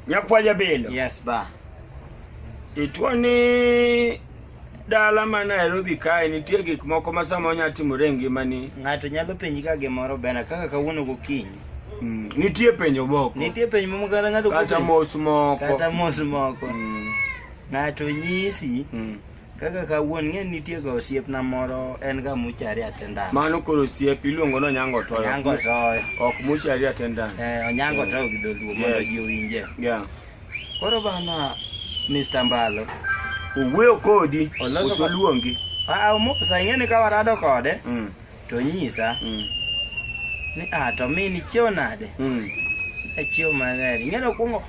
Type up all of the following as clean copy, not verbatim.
Nyakwaja belo. Yes ba. Itwani dala ma Nairobi kae nitie gik moko ma sama onya timore ngimani. Ng'ato nyalo penji ka gimoro bena kaka kawuono gokinyi. Nitie penjo moko. Nitie penjo moko kata ng'ato kata mos moko. Kata mos moko. Ng'ato nyisi kaka kawuono ng'e nitie go osiepna moro en ga muchari attendant. Mano koro osiep iluongo no Onyango Toyo. Onyango Toyo. Ok muchari attendant. Onyango Toyo gi dholuo mondo ji owinje. Yeah. Koro bana Mr. Mbalo owuoyo kodi oso luongi. Omosa ing'eni ka warado kode to nyisa ni to mini chiewo nade? Chiewo maler. Ing'eni okuongo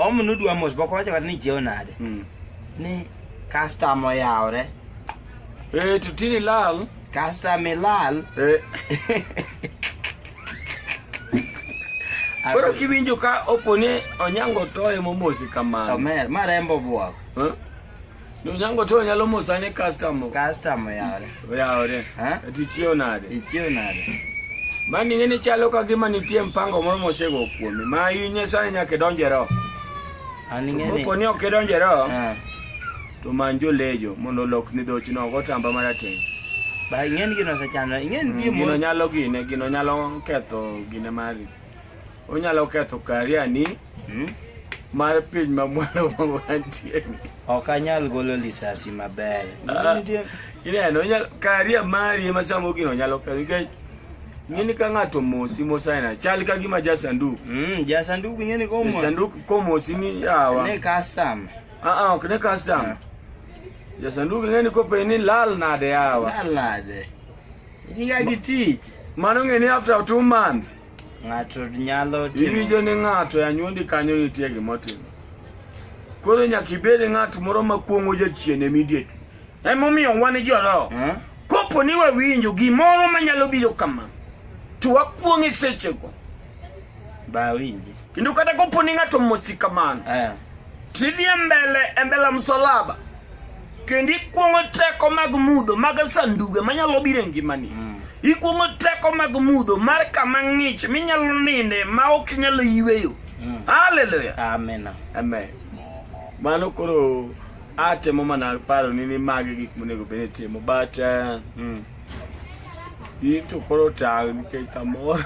omno dwa mos boko wacho kata ni chiewo nade? Ni customer oyawre. To tini lal. Customer lal. Koro kiwinjo ka opone Onyango Toyo momosi kamano. Omer, marembo buok. Onyango Toyo nyalo mosa ne customer. Customer yawre. Yawre. Ti chiewo nade? Ichiewo nade? Mani ng'eni chalo ka gima nitie mpango moro mosego kuome. Ma inye sani nyaka donje ro. Ng'eni. Oponi ok donje ro. To manjo lejo mondo lokni dhochno go tamba marateng'. Ba ing'eni gino osechano. Ing'eni gino nyalo ketho gine mari. Onyalo ketho kariani mar piny mamwalo mantie. Ok anyal golo lisasi maber. Ineno karia mari ema samo gino nyalo ketho nikech ng'eni ka ng'ato mosi mosaina chal ka gima jasanduku. Jasanduku ng'eni komo. Sanduku komosi ni yawa. Ne custom. Ok ne custom. Jasanduku ng'eni kopeni lal nade yawa. Lal nade. Niga gi tich. Mano ng'eni after 2 months. Ng'ato nyalo timo. Iwinjo ni ng'ato anyuondi kanyo nitie gimotimo. Koro nyaka ibed ng'at moro makuongo jachien immediate. Emomiyo wan joro. Kopo ni wawinjo gimoro manyalo biro kama. To wakuonge sechego. Ba winji. Kendo kata kopo ni ng'ato mosi kamano. Tidhi mbele msalaba. Kendi kuongo teko mag mudho mag sanduge manyalo biro ngimani. Ikuongo teko mag mudho mar kama ng'ich minyalo ninde ma ok nyalo yweyo. Hallelujah. Amen. Amen. Mano koro atemo mana paro ni magi gik monego bene timo but ito koro tayo nikech samoro